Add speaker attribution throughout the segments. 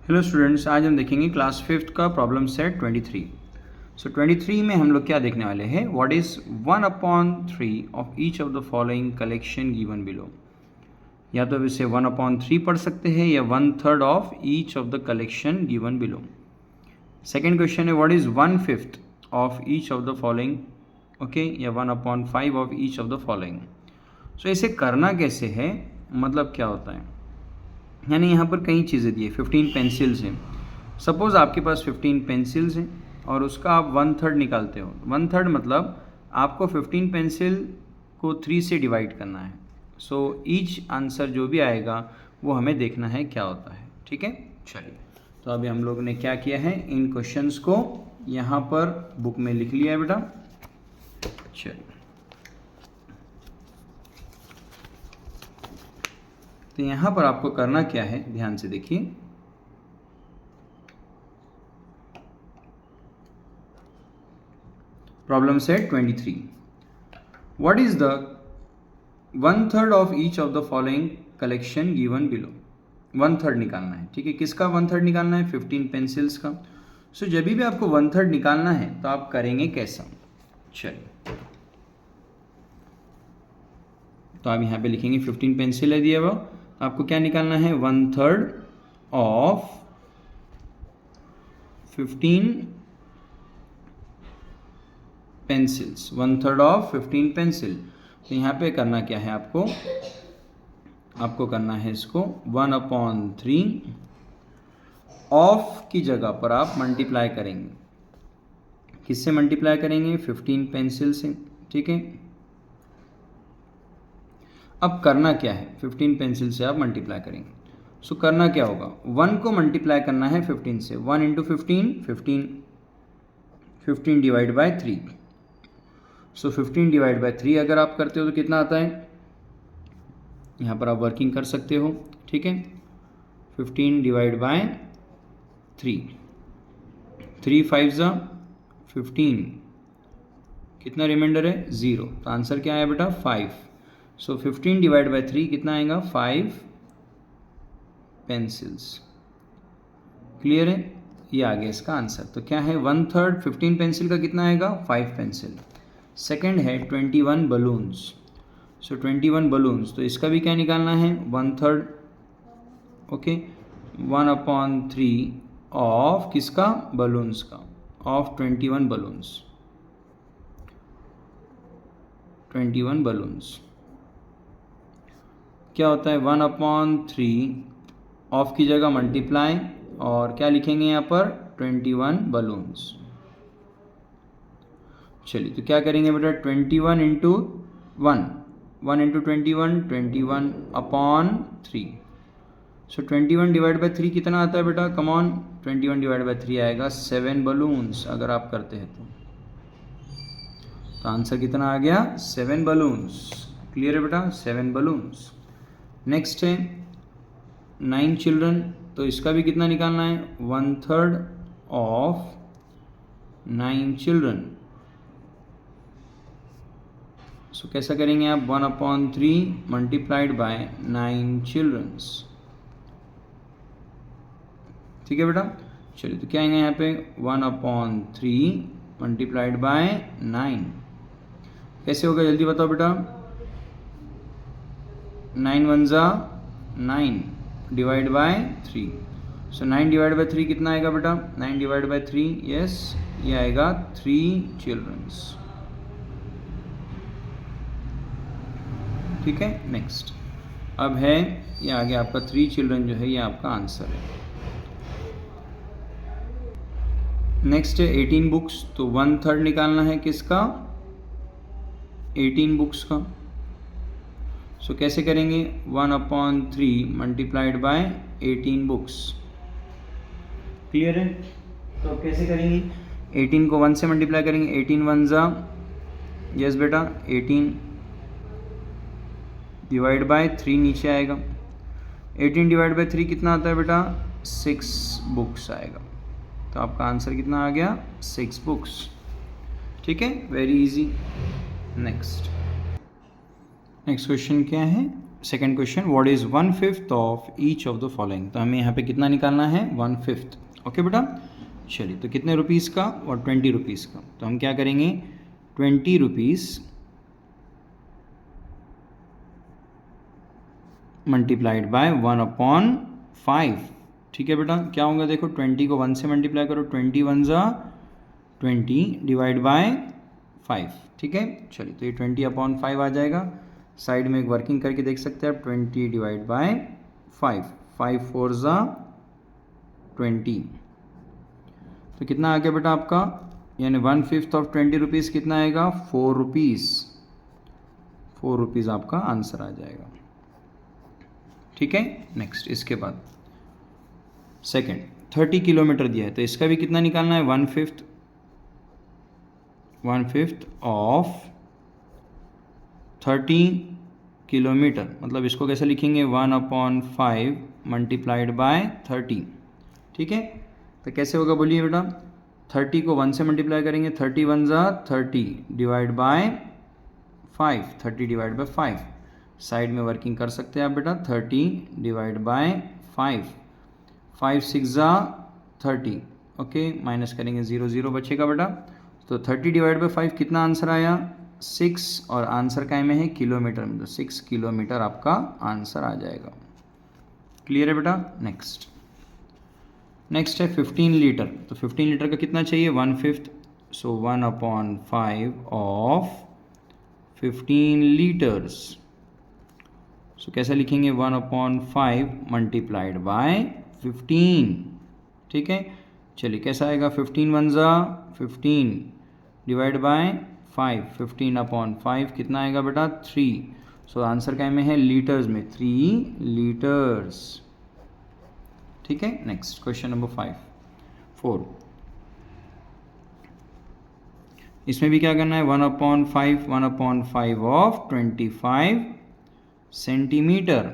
Speaker 1: Hello students, आज हम देखेंगे क्लास फिफ्थ का प्रॉब्लम सेट 23। सो 23 में हम लोग क्या देखने वाले हैं, what is 1/3 of each of the following collection given below. या तो इसे 1/3 पढ़ सकते हैं या 1/3 of each of the collection given below. Second question है what is 1/5 of each of the following, okay, या 1/5 of each of the following. So इसे करना कैसे है, मतलब क्या होता है, यानी यहाँ पर कई चीज़ें दी है। 15 पेंसिल्स हैं, सपोज़ आपके पास 15 पेंसिल्स हैं और उसका आप 1/3 निकालते हो। 1/3 मतलब आपको 15 पेंसिल को 3 से डिवाइड करना है। सो ईच आंसर जो भी आएगा वो हमें देखना है क्या होता है, ठीक है। चलिए, तो अभी हम लोग ने क्या किया है, इन क्वेश्चंस को यहाँ पर बुक में लिख लिया है बेटा। चलिए, तो यहाँ पर आपको करना क्या है, ध्यान से देखिए। Problem set 23, what is the 1/3 of each of the following collection given below. 1/3 निकालना है, ठीक है। किसका 1/3 निकालना है? 15 पेंसिल्स का। सो जब भी आपको 1/3 निकालना है तो आप करेंगे कैसा, चलिए, तो आप यहाँ पे लिखेंगे 15 पेंसिल है दिया हुआ, आपको क्या निकालना है, 1/3 ऑफ 15 पेंसिल्स, 1/3 ऑफ 15 पेंसिल। तो यहाँ पे करना क्या है, आपको करना है इसको 1/3 ऑफ की जगह पर आप मल्टीप्लाई करेंगे। किससे मल्टीप्लाई करेंगे? 15 पेंसिल से, ठीक है। अब करना क्या है, 15 पेंसिल से आप मल्टीप्लाई करेंगे। सो करना क्या होगा, 1 को मल्टीप्लाई करना है 15 से। 1 into 15 divide by 3। So 15 divide by 3 अगर आप करते हो तो कितना आता है, यहाँ पर आप वर्किंग कर सकते हो, ठीक है। 15 डिवाइड बाय 3, 3 5 ज़ा 15, कितना रिमाइंडर है, 0। तो आंसर क्या आया बेटा, 5। सो 15 डिवाइड बाय 3 कितना आएगा, 5 पेंसिल्स। क्लियर है, ये आ गया इसका आंसर। तो क्या है, 1/3 15 पेंसिल का कितना आएगा, 5 पेंसिल। सेकेंड है 21 बलून्स। सो 21 बलून्स, तो इसका भी क्या निकालना है, 1/3, ओके, 1/3 ऑफ किसका, बलून्स का, ऑफ 21 बलून्स, 21 बलून्स क्या होता है, 1/3 ऑफ की जगह मल्टीप्लाई, और क्या लिखेंगे यहाँ पर, 21 बलून्स। चलिए, तो क्या करेंगे बेटा, 21 into 1 into 21/3। So 21 divide by 3 कितना आता है बेटा, कम ऑन, 21 डिवाइड बाई 3 आएगा 7 बलून्स अगर आप करते हैं तो आंसर कितना आ गया, 7 बलून्स। क्लियर है बेटा, 7 बलून्स। नेक्स्ट है 9 चिल्ड्रन, तो इसका भी कितना निकालना है, 1/3 ऑफ 9 चिल्ड्रन। सो कैसा करेंगे आप, 1/3 मल्टीप्लाइड बाय 9 चिल्ड्रंस, ठीक है बेटा। चलिए, तो क्या आएंगे यहाँ पे, 1/3 मल्टीप्लाइड बाय 9। कैसे होगा, जल्दी बताओ बेटा, 9 1 ज़ा 9 divide by 3। So 9 divide by 3 कितना आएगा बेटा, 9 डिवाइड बाय 3, यस, ये आएगा 3 चिल्ड्रंस, ठीक है। नेक्स्ट अब है, ये आ गया आपका 3 चिल्ड्रन जो है, ये आपका आंसर है। नेक्स्ट है 18 बुक्स, तो 1/3 निकालना है किसका, 18 बुक्स का। सो कैसे करेंगे, 1/3 मल्टीप्लाइड बाय 18 बुक्स। क्लियर है, तो अब कैसे करेंगे, 18 को 1 से मल्टीप्लाई करेंगे, 18 1 ज़ा, यस बेटा, 18 डिवाइड बाय 3 नीचे आएगा। 18 डिवाइड बाय 3 कितना आता है बेटा, 6 बुक्स आएगा। तो आपका आंसर कितना आ गया, 6 बुक्स, ठीक है, वेरी इजी। नेक्स्ट क्वेश्चन क्या है, second question, what is 1/5 of each of the following. तो हमें यहाँ पे कितना निकालना है 1/5। ओके बेटा, चलिए तो कितने रुपीज़ का और 20 रुपीज़ का। तो हम क्या करेंगे 20 रुपीज़ मल्टीप्लाइड बाय 1/5। ठीक है बेटा, क्या होगा देखो 20 को 1 से मल्टीप्लाई करो, 20 1 ज़ा 20 डिवाइड बाय 5। ठीक है, चलिए तो ये 20/5 आ जाएगा। साइड में एक वर्किंग करके देख सकते हैं आप, 20 डिवाइड बाय 5, 5 4 ज़ा 20। तो कितना आ गया बेटा आपका, यानी 1/5 ऑफ 20 रुपीज़ कितना आएगा 4 रुपीज़। 4 रुपीज़ आपका आंसर आ जाएगा। ठीक है, नेक्स्ट इसके बाद सेकंड 30 किलोमीटर दिया है, तो इसका भी कितना निकालना है 1/5 ऑफ 30 किलोमीटर। मतलब इसको कैसे लिखेंगे 1/5 मल्टीप्लाइड बाय 30। ठीक है, तो कैसे होगा बोलिए बेटा, 30 को 1 से मल्टीप्लाई करेंगे, 30 1 ज़ा 30 divide by 5, 30 divide by 5। Side में वर्किंग कर सकते हैं आप बेटा, 30 डिवाइड बाय 5, 5 6 ज़ा 30। ओके, माइनस करेंगे 0 0 बचेगा बेटा। तो 30 डिवाइड बाय 5 कितना आंसर आया 6, और आंसर काय में है किलोमीटर में, तो 6 किलोमीटर आपका आंसर आ जाएगा। क्लियर है बेटा। नेक्स्ट है 15 लीटर। तो 15 लीटर का कितना चाहिए 1/5, सो 1/5 ऑफ 15 लीटर्स। सो कैसे लिखेंगे 1/5 मल्टीप्लाइड बाय 15। ठीक है, चलिए कैसा आएगा 15 1 ज़ा 15 डिवाइड बाय 5, 15/5 कितना आएगा बेटा 3। सो आंसर क्या में है लीटर्स में, 3 लीटर्स। ठीक है, नेक्स्ट क्वेश्चन नंबर 4। इसमें भी क्या करना है 1/5 ऑफ 25 सेंटीमीटर।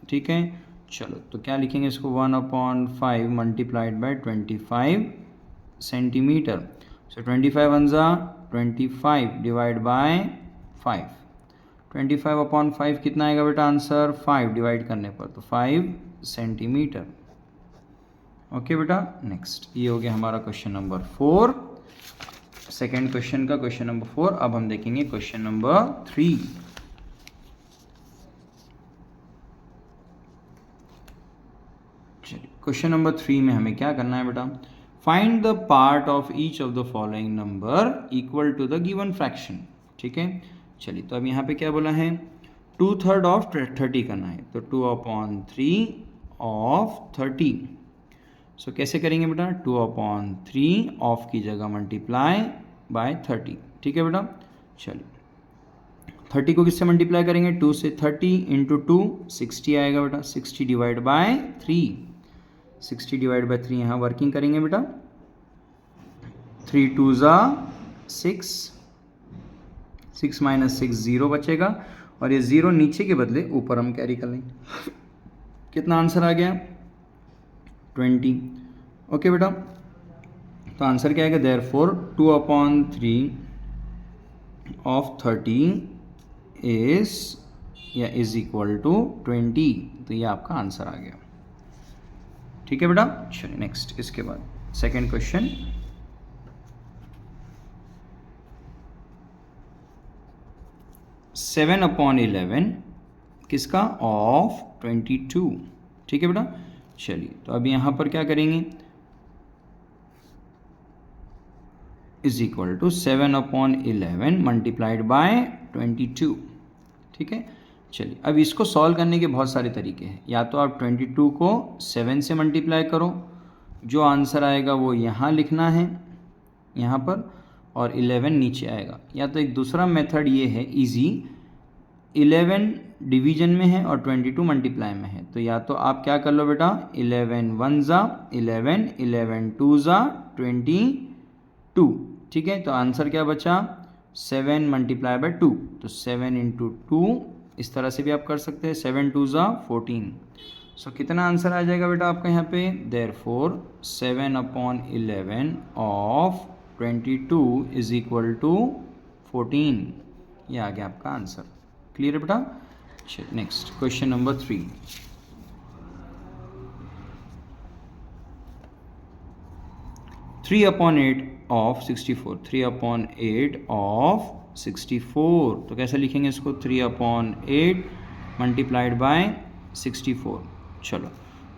Speaker 1: ठीक है, चलो तो क्या लिखेंगे इसको 1/5 मल्टीप्लाइड बाय 25 सेंटीमीटर। सो 25 1 ज़ा 25 डिवाइड बाय 5, 25/5 कितना आएगा बेटा आंसर 5 डिवाइड करने पर, तो 5 सेंटीमीटर। ओके बेटा, नेक्स्ट ये हो गया हमारा क्वेश्चन नंबर 4, सेकेंड क्वेश्चन का क्वेश्चन नंबर 4। अब हम देखेंगे क्वेश्चन नंबर 3। चलिए क्वेश्चन नंबर 3 में हमें क्या करना है बेटा, find the part of each of the following number equal to the given fraction. ठीक है, चलिए तो अब यहाँ पे क्या बोला है 2/3 ऑफ 30 करना है, तो 2/3 ऑफ 30। सो कैसे करेंगे बेटा 2/3 ऑफ की जगह मल्टीप्लाई बाय 30। ठीक है बेटा, चलिए 30 को किससे मल्टीप्लाई करेंगे 2 से, 30 इंटू 2 60 आएगा बेटा, 60 डिवाइड बाय 3, 60 डिवाइड बाय 3 यहाँ वर्किंग करेंगे बेटा, 3 2 ज़ा 6, 6 माइनस 6 0 बचेगा, और ये 0 नीचे के बदले ऊपर हम कैरी कर लेंगे। कितना आंसर आ गया 20। ओके बेटा, तो आंसर क्या आएगा therefore 2/3 of 30 is equal to 20। तो ये आपका आंसर आ गया। ठीक है बेटा, चलिए नेक्स्ट इसके बाद सेकेंड क्वेश्चन। सेवन अपॉन 11 किसका ऑफ 22। ठीक है बेटा, चलिए तो अब यहाँ पर क्या करेंगे is equal to 7/11 multiplied by 22। ठीक है, चलिए अब इसको सॉल्व करने के बहुत सारे तरीके हैं। या तो आप 22 को 7 से मल्टीप्लाई करो, जो आंसर आएगा वो यहाँ लिखना है यहाँ पर, और 11 नीचे आएगा। या तो एक दूसरा मेथड ये है इजी, 11 डिवीजन में है और 22 मल्टीप्लाई में है, तो या तो आप क्या कर लो बेटा 11 1 ज़ा 11, 11 2 ज़ा 22। ठीक है, तो आंसर क्या बचा 7 मल्टीप्लाई बाय 2, तो 7 इंटू 2 इस तरह से भी आप कर सकते हैं, 7 2 ज़ा 14। सो कितना आंसर आ जाएगा बेटा आपका यहाँ पे therefore 7/11 of 22 is equal to 14। ये आ गया आपका आंसर। क्लियर है बेटा, चलिए next question number 3. 3/8 of 64. 3/8 of 64. तो कैसे लिखेंगे इसको? 3/8 मल्टीप्लाइड बाय 64. चलो,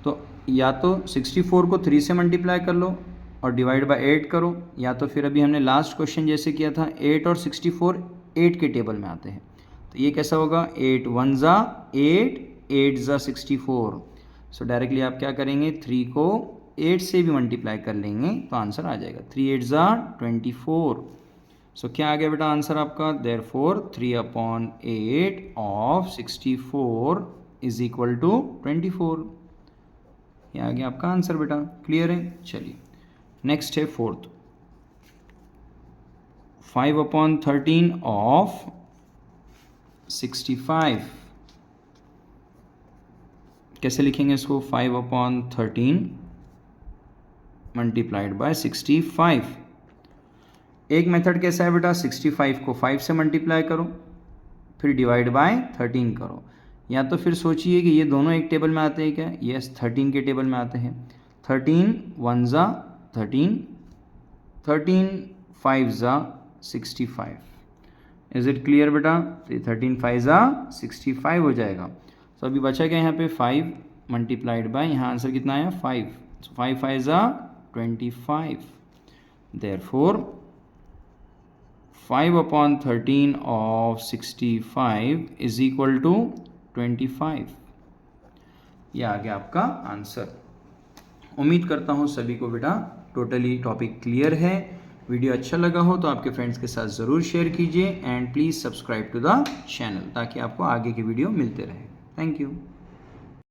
Speaker 1: तो या तो 64 को 3 से मल्टीप्लाई कर लो और डिवाइड बाय 8 करो, या तो फिर अभी हमने लास्ट क्वेश्चन जैसे किया था 8 और 64 8 के टेबल में आते हैं. तो ये कैसा होगा? 8 1 ज़ा 8, 8 ज़ा 64. सो डायरेक्टली आप क्या करेंगे? 3 को 8 से भी मल्टीप्लाई कर लेंगे तो आंसर आ जाएगा. 3 8 ज़ा 24. सो क्या आ गया बेटा आंसर आपका? Therefore 3/8 of 64 is equal to 24. ये आ गया आपका आंसर बेटा. क्लियर है? चलिए नेक्स्ट है 4th. 5/13 ऑफ 65. कैसे लिखेंगे इसको? 5/13 मल्टीप्लाइड बाय 65. एक मेथड कैसा है बेटा? 65 को 5 से मल्टीप्लाई करो फिर डिवाइड बाय 13 करो, या तो फिर सोचिए कि ये दोनों एक टेबल में आते हैं क्या? यस, 13 के टेबल में आते हैं. 13 1 ज़ा 13, 13 5 ज़ा 65. इज इट क्लियर बेटा? तो 13 5 ज़ा 65 हो जाएगा. तो अभी बचा क्या यहाँ पे? 5 मल्टीप्लाइड बाय, यहाँ आंसर कितना आया? 5. So 5 5 ज़ा 25. Therefore 5/13 of 65 is equal to 25. यह आ गया आपका आंसर. उम्मीद करता हूँ सभी को बेटा टोटली टॉपिक क्लियर है. वीडियो अच्छा लगा हो तो आपके फ्रेंड्स के साथ ज़रूर शेयर कीजिए and please subscribe to the channel ताकि आपको आगे के वीडियो मिलते रहे. Thank you.